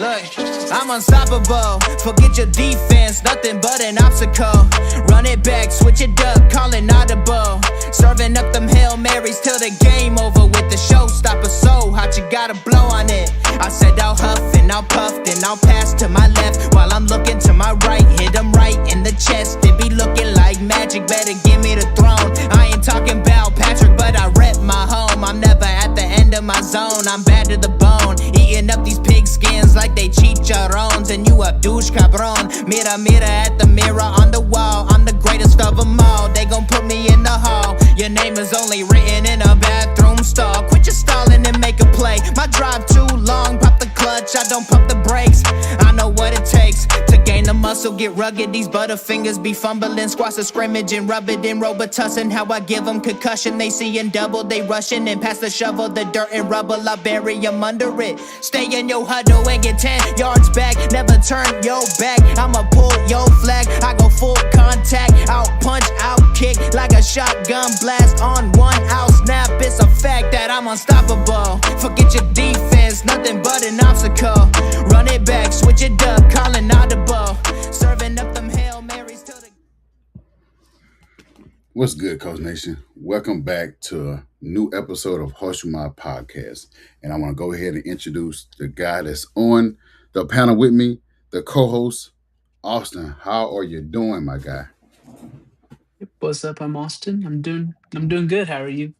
Look, I'm unstoppable. Forget your defense, nothing but an obstacle. Run it back, switch it up, call it audible. Serving up them Hail Marys till the game over with the showstopper. So hot, you gotta blow on it. I said I'll huff and I'll puff, then I'll pass to my left while I'm looking to my right. Hit him right in the chest. It be looking like magic, better give me the throne. I ain't talking about Patrick, but I rep my home. I'm never at the end of my zone, I'm bad to the bone. Eating up these pig skins like they chicharrones. And you a douche cabron. Mira, mira at the mirror on the wall. I'm the greatest of them all. They gon' put me in the hall. Your name is only written in a bathroom stall. Quit your stalling and make a play. My drive too long, pop the clutch, I don't pump the brakes. I know what it takes to gain the muscle, get rugged. These butterfingers be fumbling, squash a scrimmage and rub it in Robitussin. How I give them concussion, they seeing double, they rushing and pass the shovel, the dirt and rubble, I bury them under it. Stay in your huddle and get 10 yards back, never turn your back. I'ma pull your flag, I go full contact, out punch, out kick like a shotgun blast on one out snap. It's a fact that I'm unstoppable. Forget your defense, nothing but an obstacle. Run it back, switch it up, calling audible. Serving up them Hail Marys till the... What's good, Coach Nation? Welcome back to a new episode of Horseshoe Mob podcast. And I want to go ahead and introduce the guy that's on the panel with me, the co-host, Austin. How are you doing, my guy? What's up? I'm Austin. I'm doing good. How are you?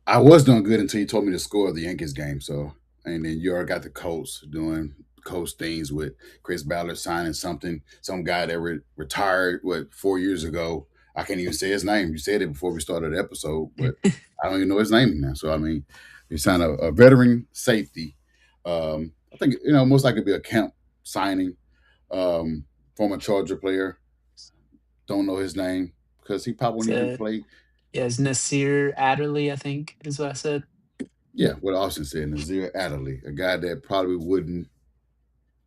I was doing good until you told me the score of the Yankees game. So, and then you already got the Colts doing Colts things with Chris Ballard signing something. Some guy that retired 4 years ago. I can't even say his name. You said it before we started the episode, but I don't even know his name now. So I mean, he signed a veteran safety. I think most likely be a camp signing. Former Charger player. Don't know his name because he probably wouldn't even play. Yeah, it's Nasir Adderley, I think is what I said. Yeah, what Austin said, Nasir Adderley, a guy that probably wouldn't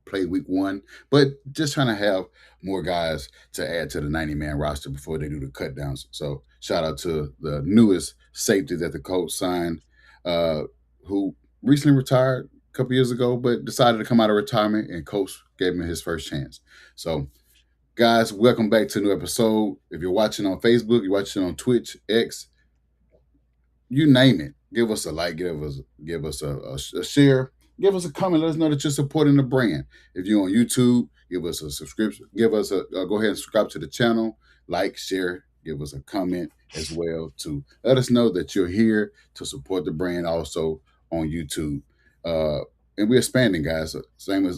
play week one, but just trying to have more guys to add to the 90-man roster before they do the cut downs. So shout out to the newest safety that the Colts signed, who recently retired a couple years ago, but decided to come out of retirement, and Colts gave him his first chance. So guys, welcome back to a new episode. If you're watching on Facebook, you're watching on Twitch, X, you name it. Give us a like, give us a share, give us a comment. Let us know that you're supporting the brand. If you're on YouTube, give us a subscription. Go ahead and subscribe to the channel. Like, share, give us a comment as well to let us know that you're here to support the brand. Also on YouTube. And we're expanding, guys. Same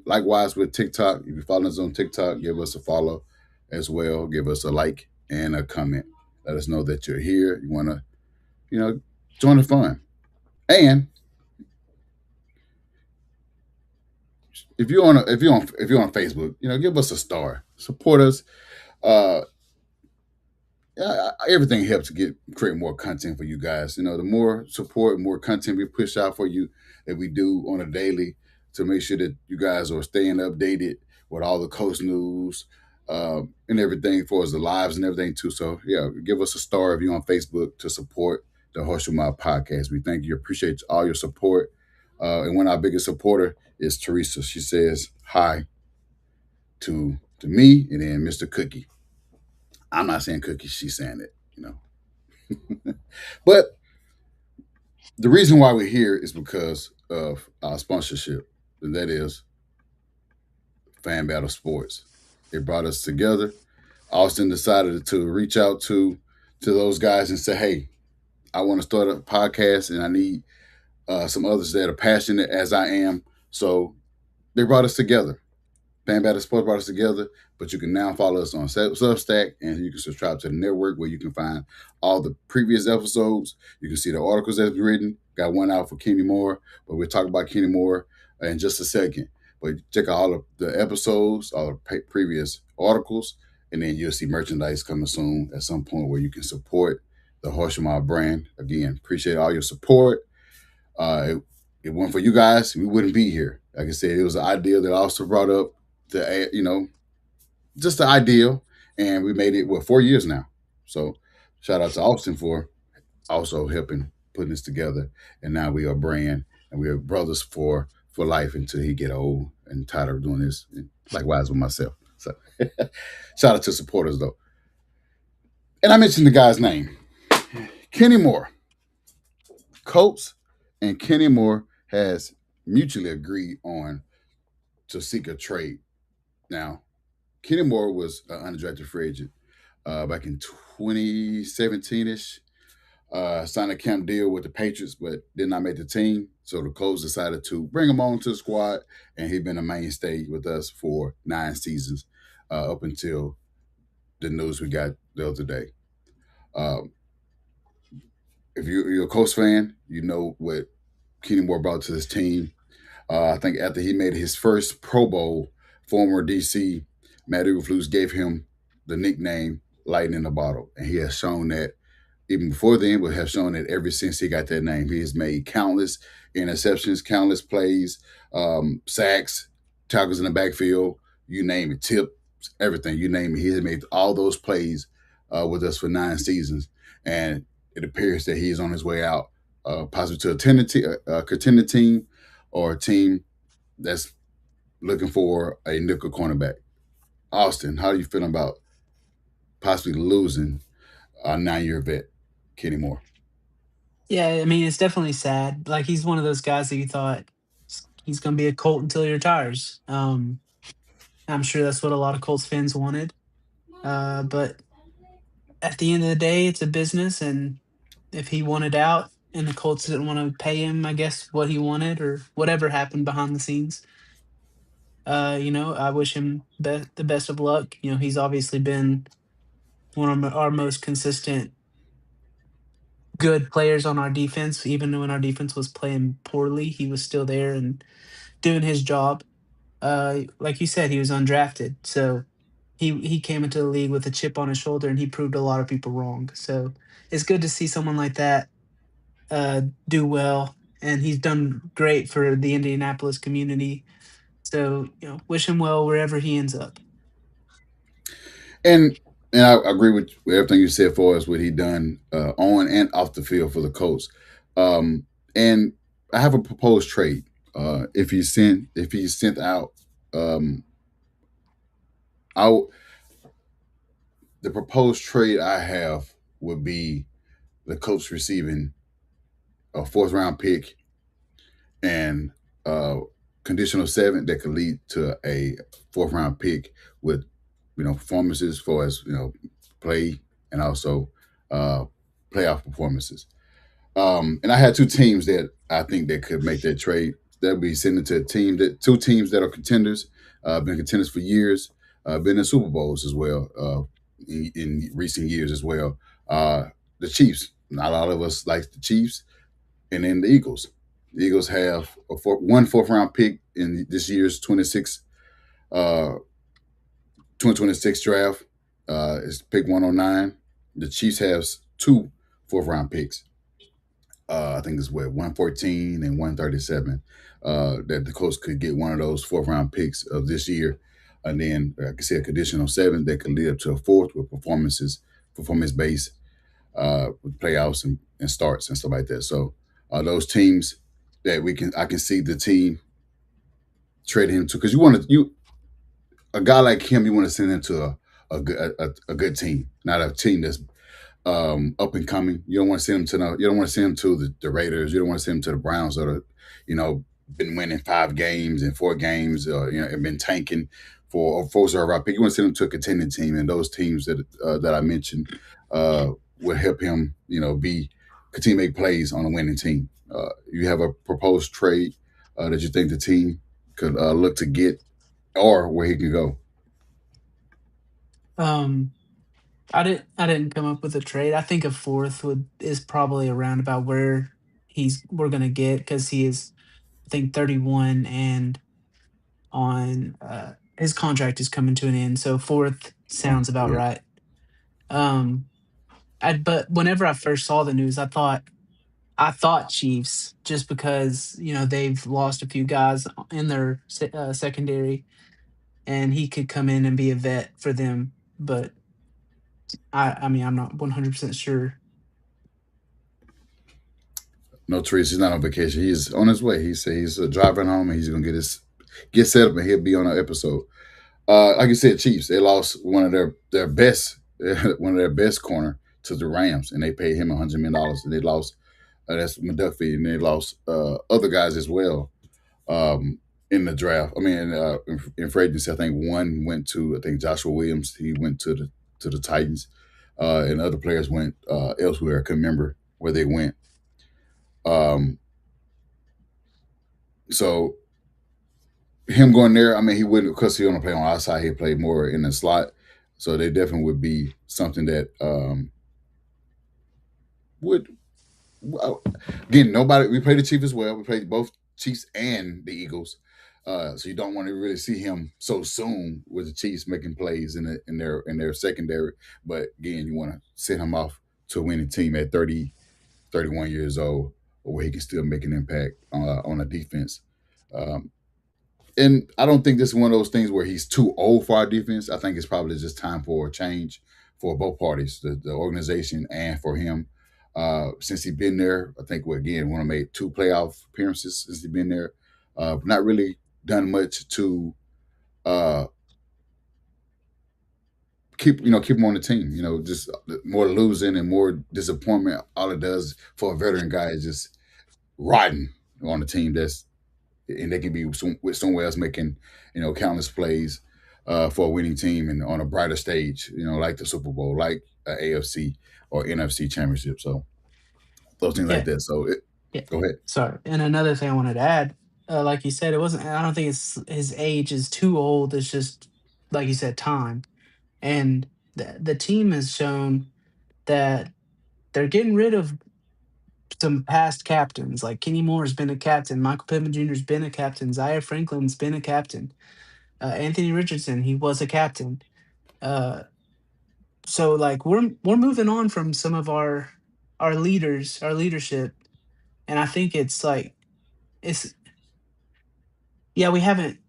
likewise with TikTok. If you follow us on TikTok, give us a follow as well. Give us a like and a comment. Let us know that you're here. You want to, join the fun. And if you're on Facebook, give us a star. Support us. Everything helps to create more content for you guys. The more support, more content we push out for you that we do on a daily to make sure that you guys are staying updated with all the Coast news and everything for us, the lives and everything too. So yeah, give us a star if you're on Facebook to support the Horseshoe Mob podcast. We thank you, appreciate all your support. And one of our biggest supporter is Teresa. She says hi to me and then Mr. Cookie. I'm not saying Cookie, she's saying it, But the reason why we're here is because of our sponsorship, and that is Fan Battle Sports. It brought us together. Austin decided to reach out to those guys and say, hey, I want to start a podcast and I need some others that are passionate as I am. So they brought us together. Fan Battle Sports brought us together, but you can now follow us on Substack, and you can subscribe to the network where you can find all the previous episodes. You can see the articles that's written. Got one out for Kenny Moore, but we'll talk about Kenny Moore in just a second. But check out all of the episodes, all the previous articles, and then you'll see merchandise coming soon at some point where you can support the Horseshoe Mob brand. Again, appreciate all your support. It weren't for you guys, we wouldn't be here. Like I said, it was an idea that I also brought up. Just the ideal, and we made it 4 years now. So shout out to Austin for also helping putting this together, and now we are a brand and we are brothers for for life until he get old and tired of doing this. And likewise with myself. So shout out to supporters though. And I mentioned the guy's name, Kenny Moore. Colts and Kenny Moore has mutually agreed on to seek a trade. Now, Kenny Moore was an undrafted free agent back in 2017 ish. Signed a camp deal with the Patriots, but did not make the team. So the Colts decided to bring him on to the squad, and he's been a mainstay with us for 9 seasons up until the news we got the other day. Um, if you're a Colts fan, you know what Kenny Moore brought to this team. I think after he made his first Pro Bowl, former DC Matt Eberflus gave him the nickname Lightning in the Bottle, and he has shown that even before then, but have shown that ever since he got that name, he has made countless interceptions, countless plays, sacks, tackles in the backfield, you name it, tips, everything, you name it. He has made all those plays with us for 9 seasons, and it appears that he is on his way out, possibly to a contender team or a team that's looking for a nickel cornerback. Austin, how are you feeling about possibly losing a 9-year vet, Kenny Moore? Yeah, I mean, it's definitely sad. Like, he's one of those guys that you thought he's going to be a Colt until he retires. I'm sure that's what a lot of Colts fans wanted. But at the end of the day, it's a business, and if he wanted out and the Colts didn't want to pay him, I guess, what he wanted or whatever happened behind the scenes, I wish him the best of luck. He's obviously been one of our most consistent good players on our defense. Even when our defense was playing poorly, he was still there and doing his job. Like you said, he was undrafted, so he came into the league with a chip on his shoulder, and he proved a lot of people wrong. So it's good to see someone like that do well, and he's done great for the Indianapolis community. So wish him well wherever he ends up. And I agree with everything you said for us, what he done on and off the field for the Colts. And I have a proposed trade. If he's sent out, um, I the proposed trade I have would be the Colts receiving a 4th round pick and conditional 7 that could lead to a 4th round pick with performances for as play and also uh, playoff performances. And I had 2 teams that I think that could make that trade. That would be sending to a team that 2 teams that are contenders, been contenders for years, been in Super Bowls as well in recent years as well. The Chiefs. Not a lot of us like the Chiefs, and then the Eagles. The Eagles have one 4th round pick in this year's 2026 draft. It's pick 109. The Chiefs have 2 4th round picks. I think it's 114 and 137. That the Colts could get one of those 4th round picks of this year, and then like I said, a conditional 7 that could lead up to a 4th with performance based with playoffs and starts and stuff like that. So those teams that I can see the team trading him to, because you a guy like him, you want to send him to a good team, not a team that's up and coming. You don't want to send him to you don't want to send him to the Raiders. You don't want to send him to the Browns that are, been winning 5 games and 4 games, and been tanking for a 4-star round pick. You want to send him to a contending team, and those teams that I mentioned will help him, continue to make plays on a winning team. You have a proposed trade that you think the team could look to get, or where he can go. Um, I didn't come up with a trade. I think a fourth would is probably around about where we're gonna get, because he is, I think, 31, and on his contract is coming to an end. So fourth sounds about Yeah. right. Um, but whenever I first saw the news, I thought Chiefs, just because they've lost a few guys in their secondary, and he could come in and be a vet for them. But I mean, I'm not 100% sure. No trees. He's not on vacation. He's on his way. He said he's driving home and he's gonna get set up and he'll be on an episode. Like you said, Chiefs. They lost one of their best one of their best corner to the Rams, and they paid him $100 million. And they lost that's McDuffie, and they lost other guys as well in the draft. I mean, in free agency, I think one went to Joshua Williams. He went to the Titans, and other players went elsewhere. I couldn't remember where they went. Um, so him going there, I mean, he wouldn't because he don't play on our side. He played more in the slot, so they definitely would be something that would well, again, nobody. We played the Chiefs as well. We played both Chiefs and the Eagles. So you don't want to really see him so soon with the Chiefs making plays in their secondary. But again, you want to send him off to a winning team at 30, 31 years old, where he can still make an impact on a defense. Um, and I don't think this is one of those things where he's too old for our defense. I think it's probably just time for a change for both parties, the organization and for him. Since he's been there, I think we again want to make two playoff appearances since he's been there. Not really done much to uh, keep him on the team. Just more losing and more disappointment. All it does for a veteran guy is just rotting on the team. And they can be with somewhere else making countless plays for a winning team and on a brighter stage, like the Super Bowl, like AFC or NFC championship. So those things like Yeah, that. So yeah. go ahead. Sorry. And another thing I wanted to add, like you said, it wasn't. I don't think it's his age is too old. It's just like you said, time. And the team has shown that they're getting rid of some past captains. Like Kenny Moore's been a captain, Michael Pittman Jr.'s been a captain, Zaire Franklin's been a captain, Anthony Richardson, he was a captain. Uh, so like we're moving on from some of our leaders, our leadership, and I think it's like it's yeah, we haven't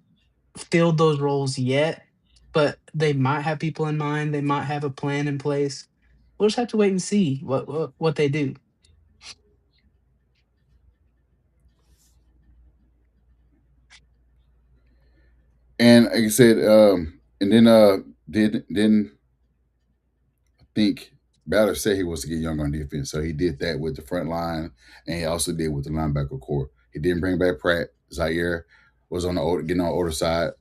filled those roles yet, but they might have people in mind. They might have a plan in place. We'll just have to wait and see what they do. And like I said, and then then I think Baller said he wants to get younger on defense, so he did that with the front line, and he also did with the linebacker core. He didn't bring back Pratt. Zaire was getting on the older side.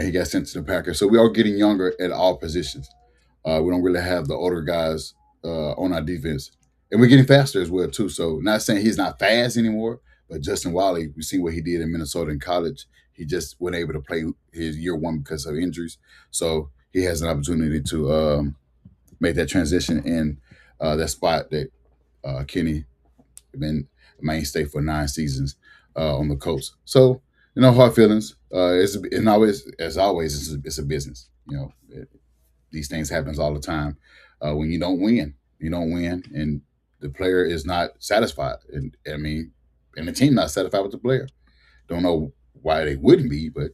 He got sent to the Packers. So we are getting younger at all positions. We don't really have the older guys on our defense, and we're getting faster as well too. So not saying he's not fast anymore, but Justin Wiley, we see what he did in Minnesota in college. He just wasn't able to play his year one because of injuries. So he has an opportunity to make that transition in that spot that Kenny been a mainstay for 9 seasons on the Colts. So hard feelings. And always, as always, it's a business. These things happens all the time. When you don't win, and the player is not satisfied. And I mean, and the team not satisfied with the player. Don't know why they wouldn't be, but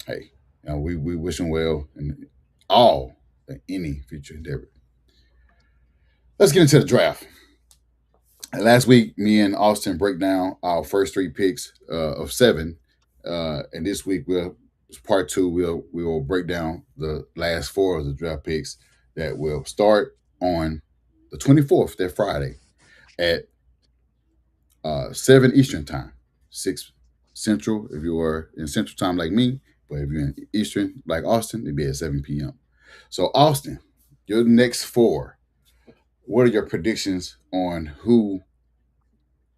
hey, we wish him well in all any future endeavor. Let's get into the draft. Last week, me and Austin break down our first three picks of seven, and this week part two. We will break down the last four of the draft picks that will start on the 24th, that Friday at 7 Eastern time, 6 Central if you are in Central time like me, but if you're in Eastern like Austin, it'd be at 7 p.m. So Austin, your next four. What are your predictions on who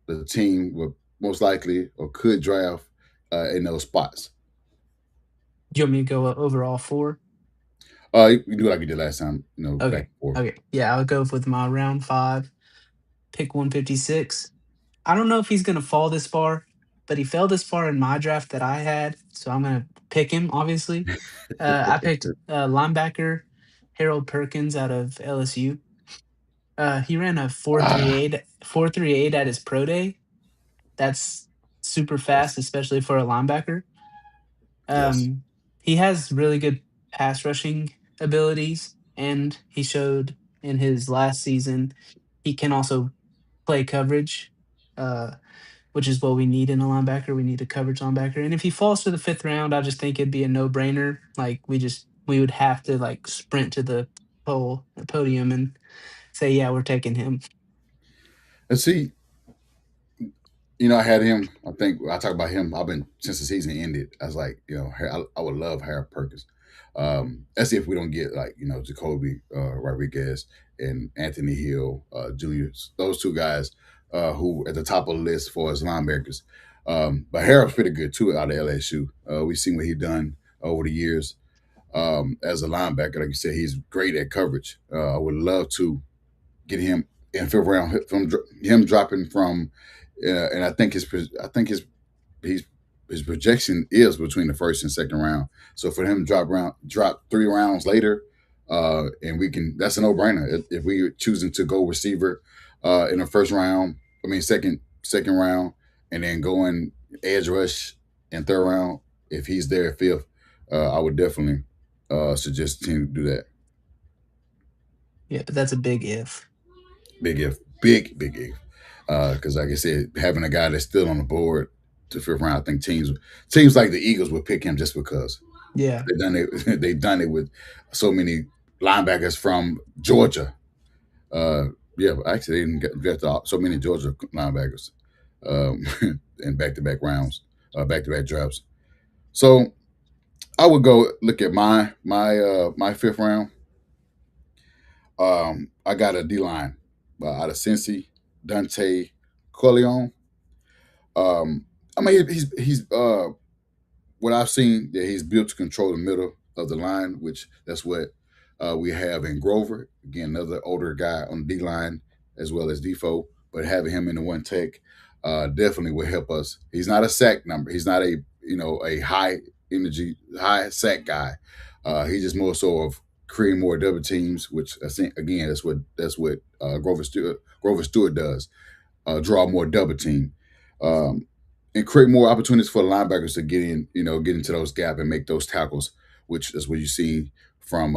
the team will most likely or could draft in those spots? Do you want me to go over all four? You do like you did last time, back Okay. and forth. Okay. Yeah, I'll go with my round five, pick 156. I don't know if he's going to fall this far, but he fell this far in my draft that I had. So I'm going to pick him, obviously. I picked linebacker Harold Perkins out of LSU. He ran a Ah, 4.38 at his pro day. That's super yes, fast, especially for a linebacker. yes. Um, he has really good pass rushing abilities, and he showed in his last season he can also play coverage, uh, which is what we need in a linebacker. We need a coverage linebacker. And if he falls to the fifth round, I just think it'd be a no brainer. Like we would have to like sprint to the podium and say, yeah, we're taking him. And see, I had him. I think I talk about him. I've been since the season ended. I was like, I would love Harold Perkins. That's if we don't get like Jacoby Rodriguez and Anthony Hill Jr. Those two guys who at the top of the list for as linebackers. But Harold's pretty good too out of LSU. We've seen what he's done over the years as a linebacker. Like you said, he's great at coverage. I would love to get him in fifth round from him dropping from, and I think he's his projection is between the first and second round. So for him to drop 3 rounds later, and we can that's a no brainer if we choosing to go receiver in the first round. I mean second round, and then going edge rush in third round. If he's there at fifth, I would definitely suggest the team to do that. Yeah, but that's a big if. Big if, big if. Because like I said, having a guy that's still on the board to fifth round, I think teams like the Eagles would pick him just because Yeah. they've done it. They've done it with so many linebackers from Georgia. Uh, yeah, actually, they didn't get so many Georgia linebackers um, in back-to-back rounds, back-to-back drafts. So I would go look at my fifth round. I got a D line out of Cincy, Dante Corleone. I mean, he's what I've seen that he's built to control the middle of the line, which that's what we have in Grover. Again, another older guy on the D line as well as Defoe, but having him in the one tech definitely will help us. He's not a sack number. He's not a high energy, high sack guy. He's just more so of creating more double teams, which I think again that's what Grover Stewart does. Draw more double team, um, and create more opportunities for the linebackers to get into those gap and make those tackles, which is what you see from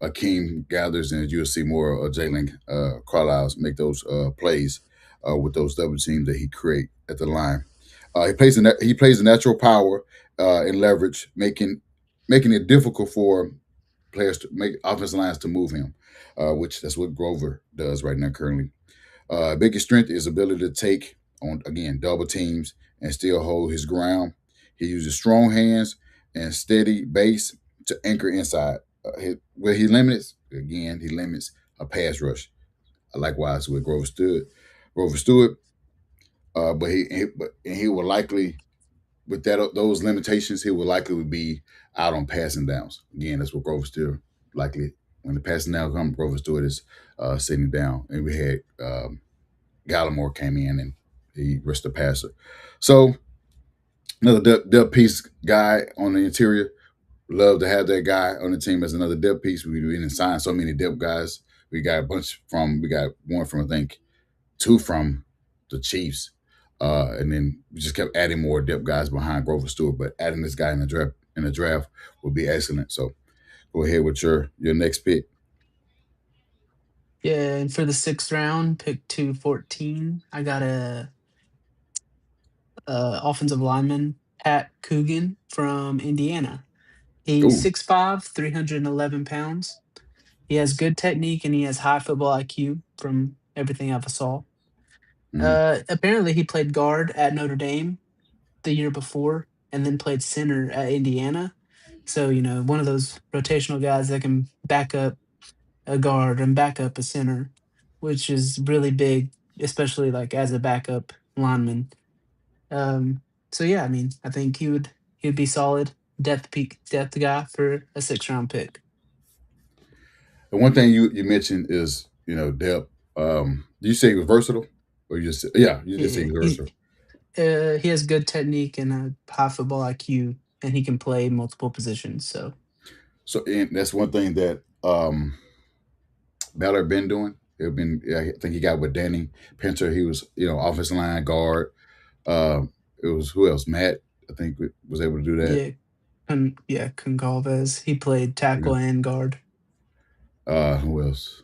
Akeem Gathers, and you'll see more Jalen Carlisle's make those plays with those double teams that he create at the line. He plays the natural power and leverage, making it difficult for players to make offensive lines to move him, which that's what Grover does right now currently. Biggest strength is ability to take on again double teams and still hold his ground. He uses strong hands and steady base to anchor inside. Where he limits a pass rush. Likewise with Grover Stewart, but he will likely with those limitations he will likely be out on passing downs. Again, that's what Grover Stewart likely when the passing down comes. Grover Stewart is sitting down, and we had Gallimore came in and he rushed the passer. So another depth piece guy on the interior. Love to have that guy on the team as another depth piece. We didn't sign so many depth guys. We got one from I think two from the Chiefs, and then we just kept adding more depth guys behind Grover Stewart. But adding this guy in the draft would be excellent. So go ahead with your next pick. Yeah, and for the sixth round, pick 214, I got a offensive lineman, Pat Coogan from Indiana. He's Ooh, 6'5", 311 pounds. He has good technique and he has high football IQ from everything I've saw. mhm. Apparently, he played guard at Notre Dame the year before and then played center at Indiana. So, one of those rotational guys that can back up a guard and back up a center, which is really big, especially like as a backup lineman. Um, so yeah, I mean, I think he would be solid depth guy for a 6th round pick. The one thing you mentioned is depth. Do you say he was versatile, or you just say Yeah, he was versatile? he has good technique and a high football IQ, and he can play multiple positions. So So and that's one thing that Ballard been doing. Yeah, I think he got with Danny Pinter. He was offensive line guard. Uh, it was who else? Matt, I think was able to do that. yeah, Concalves. He played tackle and guard. Who else?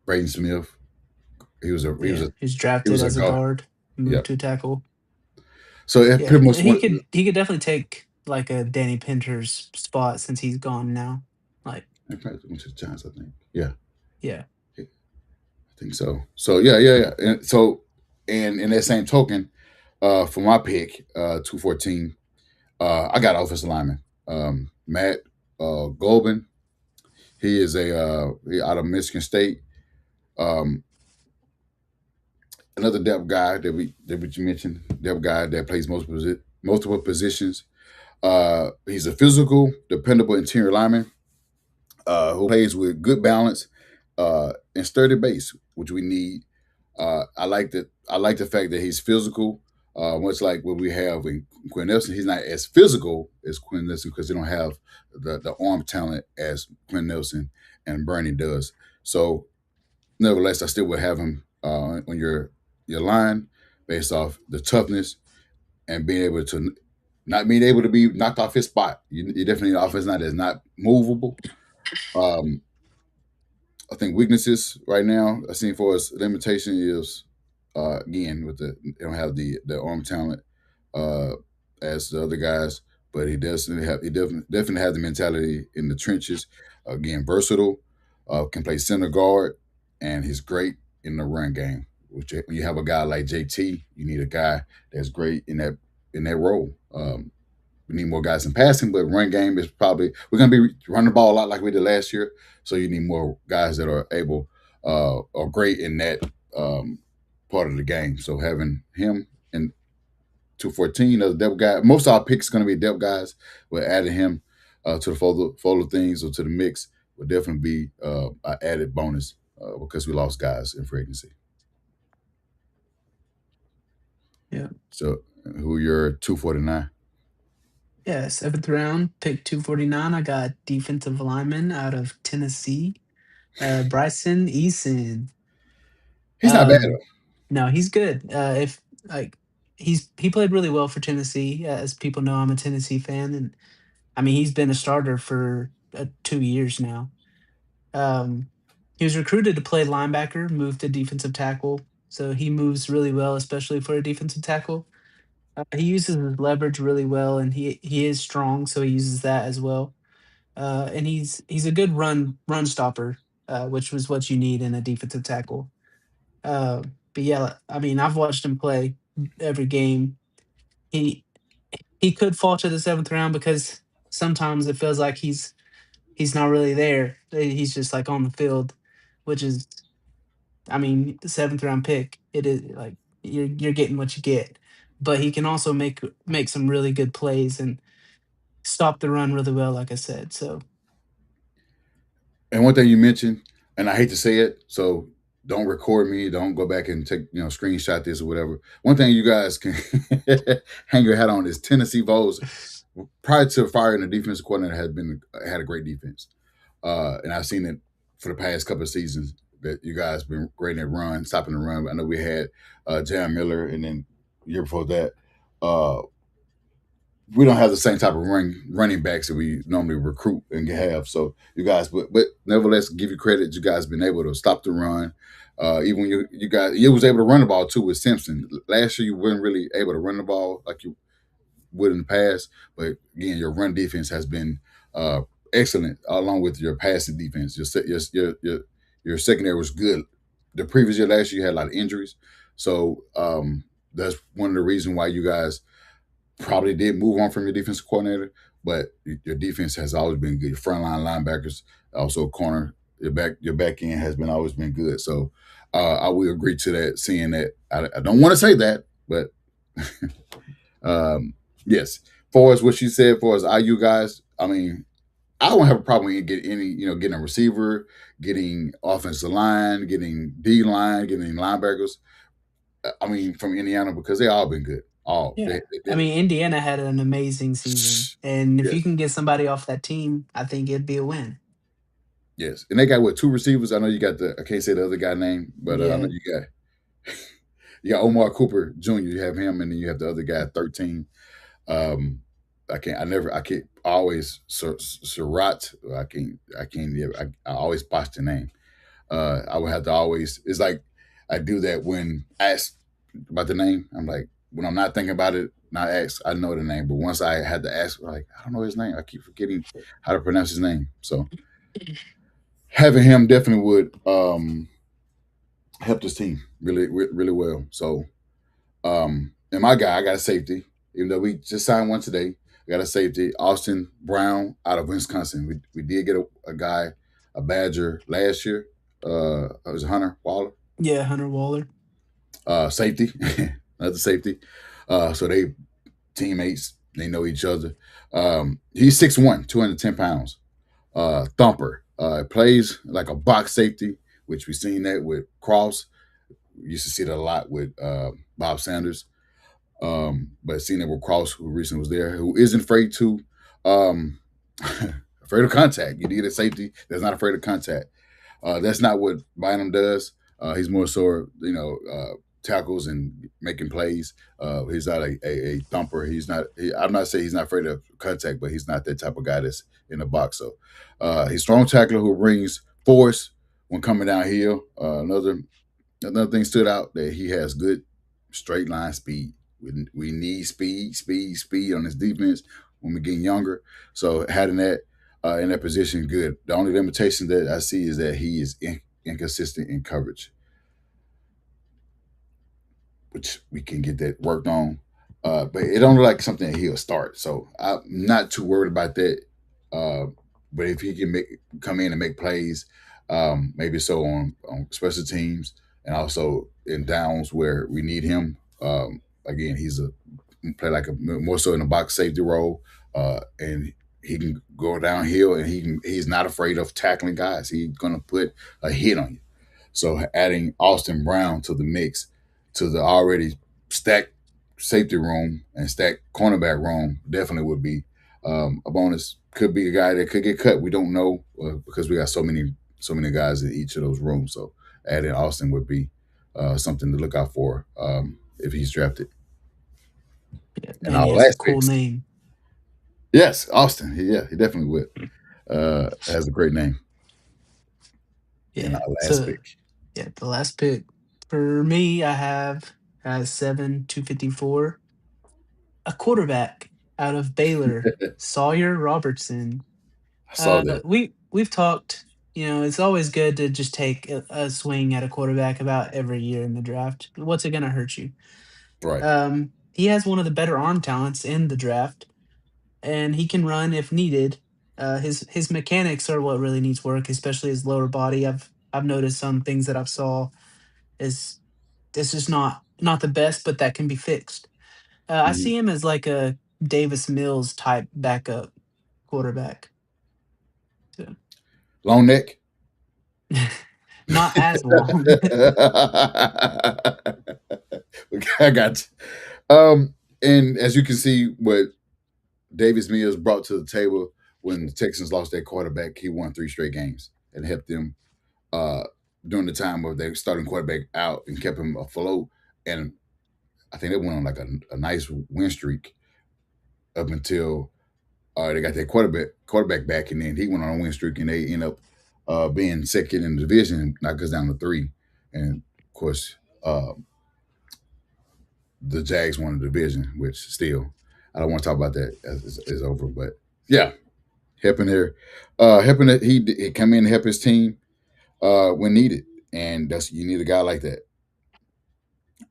Braden Smith. he was Yeah, a he's he drafted was a as a guard. guard, moved Yep. to tackle. So it Yeah, pretty much went. he could definitely take like a Danny Pinter's spot since he's gone now. Like, In fact, went to the Giants, I think. Yeah, yeah, I think so. So yeah. And so, and in that same token, for my pick, 214, I got offensive lineman, Matt Golban. He is he out of Michigan State. Um, Another depth guy that you mentioned, depth guy that plays multiple positions. He's a physical, dependable interior lineman who plays with good balance and sturdy base, which we need. I like that. I like the fact that he's physical. Much like what we have in Quinn Nelson, he's not as physical as Quinn Nelson because they don't have the arm talent as Quinn Nelson and Bernie does. So, nevertheless, I still would have him on your line based off the toughness and being able to not being able to be knocked off his spot. You definitely need an offense line that's not movable. Um, I think weaknesses right now I seen for us limitation is again with they don't have the arm talent uh, as the other guys, but he definitely have the mentality in the trenches. Again, versatile, can play center guard, and he's great in the run game. Which when you have a guy like JT, you need a guy that's great in that role. We need more guys in passing, but run game is probably we're going to be running the ball a lot like we did last year. So you need more guys that are able or great in that part of the game. So having him in 214 as a depth guy, most of our picks going to be depth guys. We're adding him to the fold of things or to the mix would definitely be an added bonus because we lost guys in free agency. yeah, So who your 249? yeah. Seventh round, pick 249. I got defensive lineman out of Tennessee, Bryson Eason. He's not bad. Um, no, he's good. If like he played really well for Tennessee. As people know, I'm a Tennessee fan, and I mean he's been a starter for 2 years now. Um, he was recruited to play linebacker, moved to defensive tackle, so he moves really well, especially for a defensive tackle. He uses his leverage really well, and he is strong, so he uses that as well. And he's a good run stopper, which was what you need in a defensive tackle. But yeah, I mean, I've watched him play every game. He he could fall to the seventh round because sometimes it feels like he's not really there. He's just like on the field, which is, I mean, the seventh round pick. It is like you're getting what you get, but he can also make some really good plays and stop the run really well, like I said. So And one thing you mentioned, and I hate to say it, so don't record me. Don't go back and take screenshot this or whatever. One thing you guys can hang your hat on is Tennessee Vols. Prior to firing the defensive coordinator, had a great defense, and I've seen it for the past couple of seasons that you guys been great at run, stopping the run. I know we had Jan Miller, and then the year before that, uh, we don't have the same type of running backs that we normally recruit and have. So you guys, but nevertheless, give you credit. You guys been able to stop the run. Even when you was able to run the ball too with Simpson. Last year you weren't really able to run the ball like you would in the past. But again, your run defense has been excellent along with your passing defense. Your secondary was good. The previous year, last year, you had a lot of injuries. So that's one of the reasons why you guys probably did move on from your defensive coordinator, but your defense has always been good. Your frontline linebackers, also corner, your back end has been always been good. So I will agree to that. Seeing that, I don't want to say that, but yes. For as what she said, for as IU guys, I mean, I don't have a problem with getting a receiver, getting offensive line, getting D line, getting linebackers. I mean, from Indiana because they all been good. All yeah, I they mean, Indiana had an amazing season, and if you yes. can get somebody off that team, I think it'd be a win. Yes, and they got what, two receivers. I know you got I can't say the other guy name, but I know Yeah, you got Omar Cooper Jr. You have him, and then you have the other guy 13. Um, I can't always Surratt. I can't. I always botch the name. I would have to always. It's like I do that when asked about the name. I'm like, when I'm not thinking about it, not asked, I know the name. But once I had to ask, like, I don't know his name. I keep forgetting how to pronounce his name. So having him definitely would help this team really well. So and my guy, I got a safety. Even though we just signed one today, I got a safety, Austin Brown out of Wisconsin. We did get a guy, a Badger last year. It was Hunter Waller, Yeah, Hunter Waller. safety, another safety. So they teammates. They know each other. He's 6'1", 210 pounds. Thumper. Plays like a box safety, which we've seen that with Cross. We used to see that a lot with Bob Sanders. But seeing it with Cross, who recently was there, who isn't afraid to um, afraid of contact. You need a safety that's not afraid of contact. That's not what Bynum does. He's more so, tackles and making plays. He's not a thumper. He's not. I'm not saying he's not afraid of contact, but he's not that type of guy that's in the box. So he's a strong tackler who brings force when coming downhill. Another thing stood out that he has good straight line speed. We need speed on his defense when we're getting younger. So having that in that position, good. The only limitation that I see is that he is inconsistent in coverage, which we can get that worked on. But it don't look like something that he'll start. So I'm not too worried about that. Uh, but if he can come in and make plays, maybe so on special teams and also in downs where we need him. Again, he's a play like a more so in a box safety role, and he can go downhill and he's not afraid of tackling guys. He's gonna put a hit on you. So adding Austin Brown to the mix, to the already stacked safety room and stacked cornerback room, definitely would be a bonus. Could be a guy that could get cut. We don't know because we got so many guys in each of those rooms. So adding Austin would be something to look out for if he's drafted. Yeah, And and our he has a last cool picks, name. yes, Austin. Yeah, he definitely would. Has a great name. And Yeah. our last So pick. yeah, the last pick for me, I have as 7 254, a quarterback out of Baylor, Sawyer Robertson. I saw that. We've talked. It's always good to just take a swing at a quarterback about every year in the draft. What's it gonna hurt you? Right. He has one of the better arm talents in the draft, and he can run if needed. His mechanics are what really needs work, especially his lower body. I've noticed some things that I've saw is this is not the best, but that can be fixed. I Mhm. see him as like a Davis Mills type backup quarterback. So, Long neck. not as long. I got you. And as you can see, what Davis Mills brought to the table when the Texans lost their quarterback, he won 3 straight games and helped them uh, during the time of their starting quarterback out and kept him afloat. And I think they went on like a nice win streak up until they got their quarterback back, and then he went on a win streak, and they end up being second in the division, knocked us down to 3. And of course, uh, the Jags won the division, which still I don't want to talk about that as it's over. But yeah, helping that he come in and help his team when needed, and that's you need a guy like that.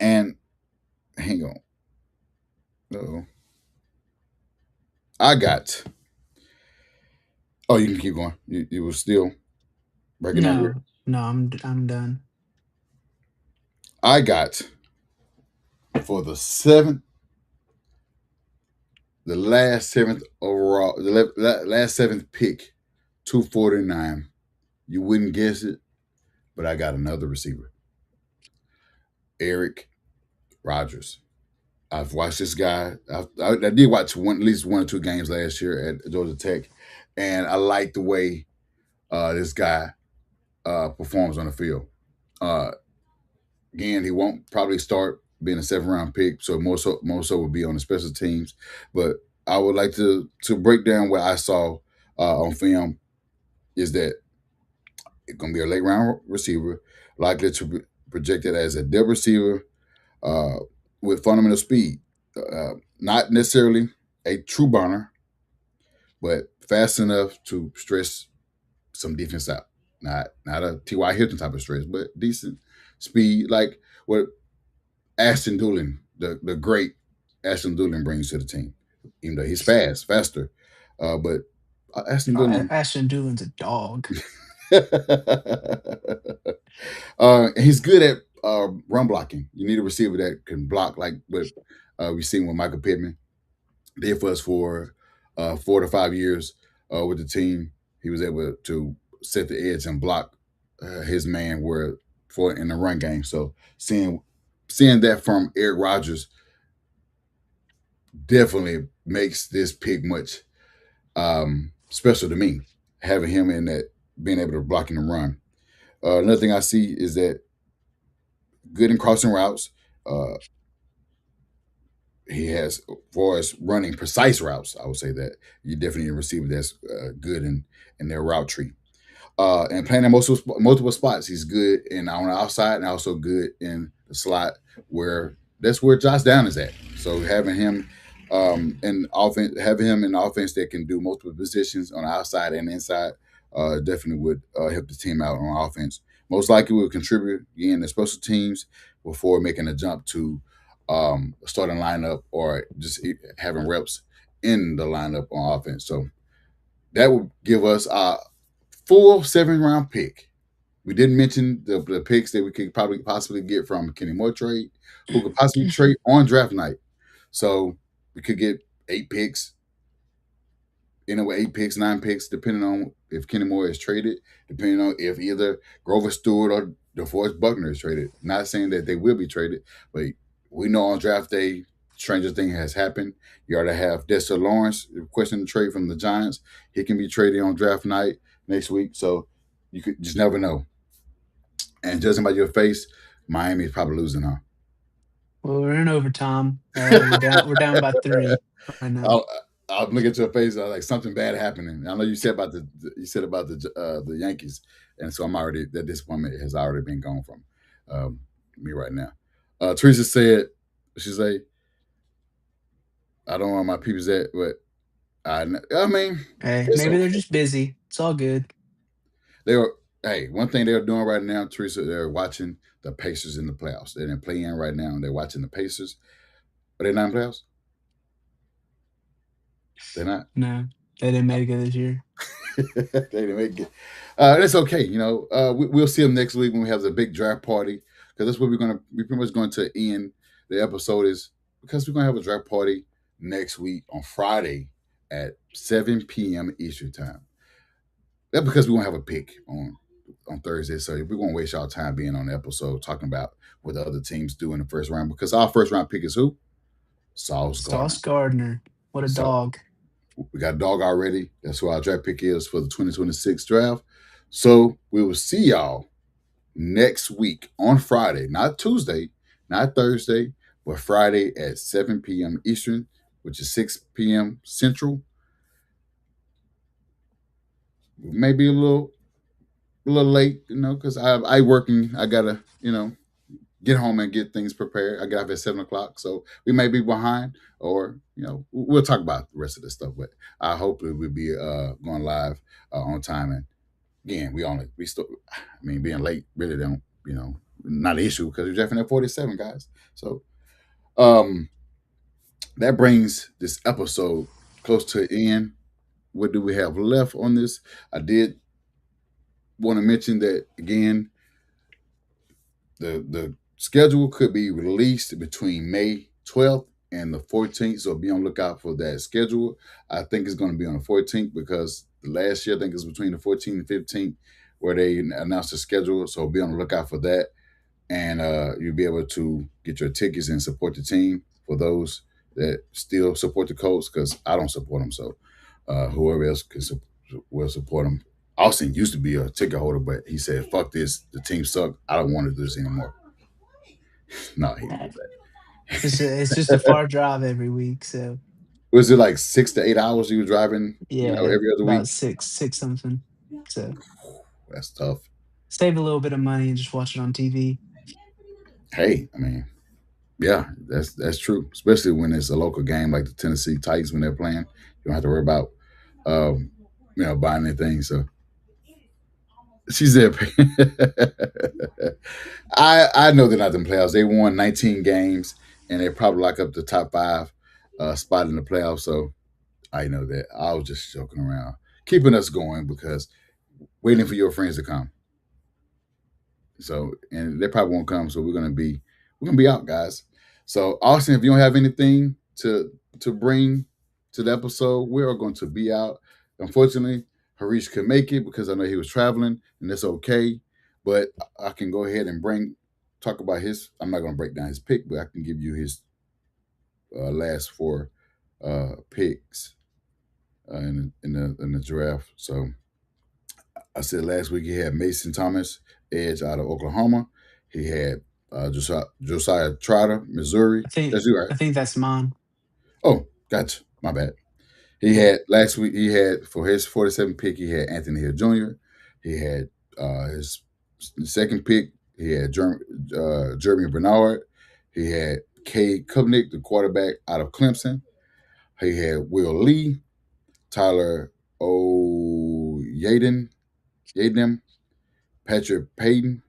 And hang on, uh I got. Oh, you can keep going. You were still breaking out here. No, no, I'm done. I got for the last seventh overall, last seventh pick, 249. You wouldn't guess it, but I got another receiver, Eric Rogers. I've watched this guy. I did watch at least 1 or 2 games last year at Georgia Tech, and I like the way this guy performs on the field. Uh, Again, he won't probably start being a 7th round pick, so more so would be on the special teams. But I would like to break down what I saw on film is that it's gonna be a late round receiver, likely to projected as a depth receiver uh, with fundamental speed. Not necessarily a true burner, but fast enough to stress some defense out. Not a T.Y. Hilton type of stretch, but decent speed, like what Ashton Doolin, the great Ashton Doolin brings to the team. Even though he's faster, but Ashton Doolin, Ashton Doolin's a dog. he's good at run blocking. You need a receiver that can block, like what we've seen with Michael Pittman did for us for 4 to 5 years with the team. He was able to set the edge and block his man where for in the run game. So seeing that from Eric Rodgers definitely makes this pick much special to me. Having him in that, being able to block and run. Another thing I see is that good in crossing routes. Uh, he has, as far as running precise routes, I would say that you definitely need a receiver that's good in their route tree. And playing in multiple spots. He's good in on the outside and also good in the slot where that's where Josh Down is at. So having him in offense, having him in offense that can do multiple positions on the outside and inside, definitely would help the team out on offense. Most likely will contribute again to special teams before making a jump to starting lineup or just having reps in the lineup on offense. So that would give us full 7th-round pick. We didn't mention the picks that we could probably possibly get from Kenny Moore trade, who could possibly trade on draft night. So we could get 8 picks, 8 picks, 9 picks, depending on if Kenny Moore is traded, depending on if either Grover Stewart or DeForest Buckner is traded. Not saying that they will be traded, but we know on draft day, stranger thing has happened. You already have Dexter Lawrence requesting the trade from the Giants. He can be traded on draft night next week. So you could just never know. And judging by your face, Miami is probably losing, huh? Well, we're in overtime. We're down by 3 right now. I'll, I'll look at your face. Like something bad happening. I know you said about the Yankees, and so I'm already that disappointment has already been gone from me right now. Teresa said, she say, I don't know where my people's at, but I mean, Hey, it's maybe they're okay. just busy. It's all good. They were Hey, one thing they're doing right now, Teresa, they're watching the Pacers in the playoffs. They're in play in right now, and they're watching the Pacers. Are they not in playoffs? They're not. No, they didn't make it this year. They didn't make it. It's okay. We'll see them next week when we have the big draft party because that's what we pretty much going to end the episode is because we're gonna have a draft party next week on Friday at 7 p.m. Eastern time. That's because we won't have a pick on Thursday, so we're gonna waste y'all time being on the episode talking about what the other teams do in the first round because our first round pick is who? Sauce Sauce Gardner. Gardner. What a So dog. we got a dog already. That's who our draft pick is for the 2026 draft. So we will see y'all next week on Friday, not Tuesday, not Thursday, but Friday at 7 p.m. Eastern, which is 6 p.m. Central. Maybe a little late, because I working. I gotta, get home and get things prepared. I get off at 7 o'clock, so we may be behind, or we'll talk about the rest of this stuff. But I hope it will be going live on time. And again, we still, I mean, being late really don't, not an issue because we're drafting at 47 guys. So um, that brings this episode close to an end. What do we have left on this? I did want to mention that again. The schedule could be released between May 12th and the 14th, so be on the lookout for that schedule. I think it's going to be on the 14th because the last year I think it's between the 14th and 15th where they announced the schedule. So be on the lookout for that, and you'll be able to get your tickets and support the team for those that still support the Colts because I don't support them. So whoever else will support them. Austin used to be a ticket holder, but he said, "Fuck this, the team suck. I don't want to do this anymore." No, he didn't Eh, do It's just a that. far drive every week, so Was it like 6 to 8 hours you were driving, yeah, every other about week? six something. So That's tough. save a little bit of money and just watch it on TV. Hey, I mean, yeah, that's true. Especially when it's a local game like the Tennessee Titans when they're playing, you don't have to worry about um, buying anything. So she said, I know they're not in the playoffs. They won 19 games and they probably lock up the top five spot in the playoffs. So I know that. I was just joking around, keeping us going because waiting for your friends to come. So and they probably won't come. So we're gonna be out, guys. So Austin, if you don't have anything to bring to the episode, we are going to be out. Unfortunately, Harish could make it because I know he was traveling, and that's okay. But I can go ahead and talk about his. I'm not going to break down his pick, but I can give you his last four picks in the draft. So I said last week he had Mason Thomas, edge out of Oklahoma. He had Josiah Trotter, Missouri. I think That's you, right? I think that's mine. Oh, gotcha. My bad. He Yeah, had last week. He had for his 47 pick. He had Anthony Hill Jr. He had his second pick. He had Jeremy Bernard. He had Kay Kubnick, the quarterback out of Clemson. He had Will Lee, Tyler Yaden, Patrick Payton,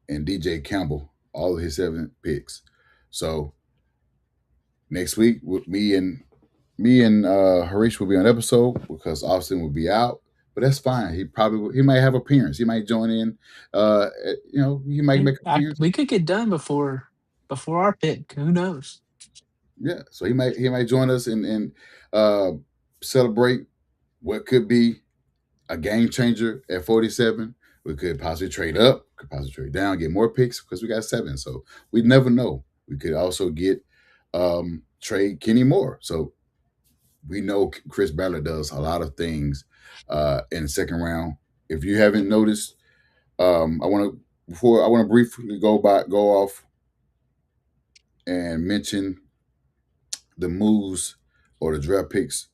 and DJ Campbell, all of his 7 picks. So next week, with me and Harish will be on episode because Austin will be out, but that's fine. He might have appearance. He might join in. He might yeah. make an appearance. We could get done before our pick. Who knows? Yeah, so he might join us and uh, celebrate what could be a game changer at 47. We could possibly trade up, could possibly trade down, get more picks because we got 7. So we never know. We could also get trade Kenny Moore. So we know Chris Ballard does a lot of things in the second round. If you haven't noticed, I want to briefly go off and mention the moves or the draft picks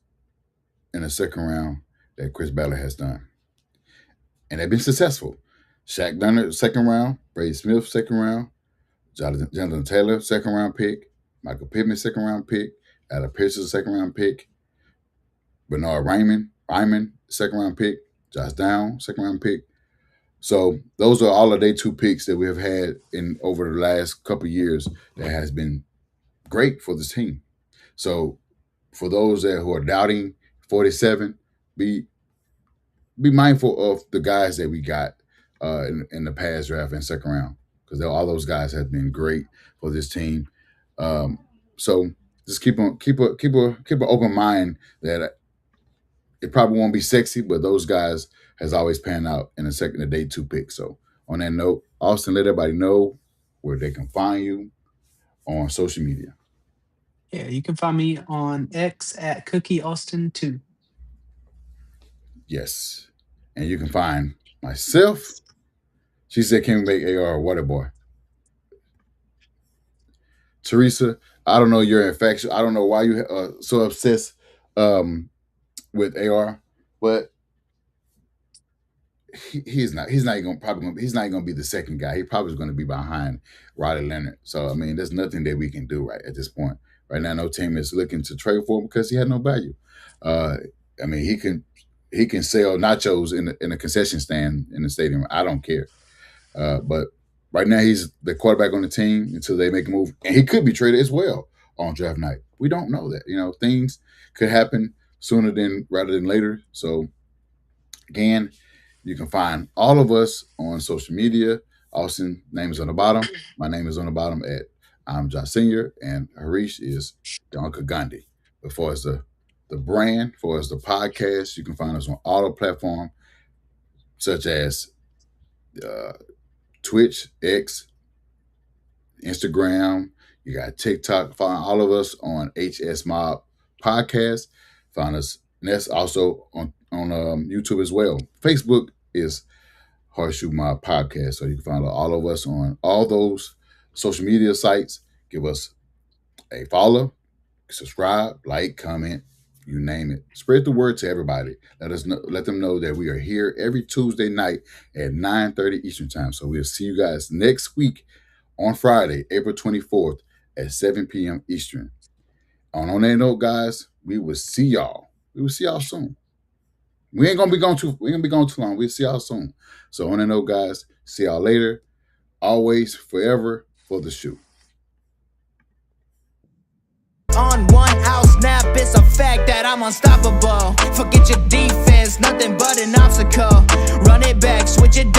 in the second round that Chris Ballard has done, and they've been successful. Shaq Leonard, second round. Brady Smith, second round. Jonathan Taylor, second round pick. Michael Pittman, second round pick. Adam Pearson, second round pick. Bernard Ryman, second round pick. Josh Down, second round pick. So those are all of their 2 picks that we have had in over the last couple of years that has been great for this team. So for those who are doubting 47, be mindful of the guys that we got in the past draft and second round because all those guys have been great for this team. Um, so just keep an open mind that it probably won't be sexy, but those guys has always panned out in the day 2 pick. So on that note, Austin, let everybody know where they can find you on social media. Yeah, you can find me on X at Cookie Austin 2. Yes. And you can find myself. She said, can we make AR a water boy? Teresa, I don't know your infection. I don't know why you so obsessed um, with AR, but he's not. He's not going to be the second guy. He probably is going to be behind Riley Leonard. So I mean, there's nothing that we can do right at this point. Right now, no team is looking to trade for him because he had no value. Uh, I mean, he can sell nachos in a concession stand in the stadium. I don't care. But right now, he's the quarterback on the team until they make a move, and he could be traded as well on draft night. We don't know that. Things could happen sooner than rather than later. So again, you can find all of us on social media. Austin name is on the bottom. My name is on the bottom at I'm Josh Senior, and Harish is Donka Gandhi. But for as the brand, for as the podcast, you can find us on all the platforms such as uh, Twitch, X, Instagram. You got TikTok. Find all of us on HS Mob Podcast. Find us, and that's also on YouTube as well. Facebook is Horseshoe Mob Podcast, so you can find all of us on all those social media sites. Give us a follow, subscribe, like, comment, you name it. Spread the word to everybody. Let them know that we are here every Tuesday night at 9:30 Eastern Time. So we'll see you guys next week on Friday, April 24th at 7 p.m. Eastern. On that note, guys, we will see y'all. We will see y'all soon. We ain't gonna be going too long. We'll see y'all soon. So on that note, guys, see y'all later. Always, forever for the shoe. On one out snap, it's a fact that I'm unstoppable. Forget your defense, nothing but an obstacle. Run it back, switch it up.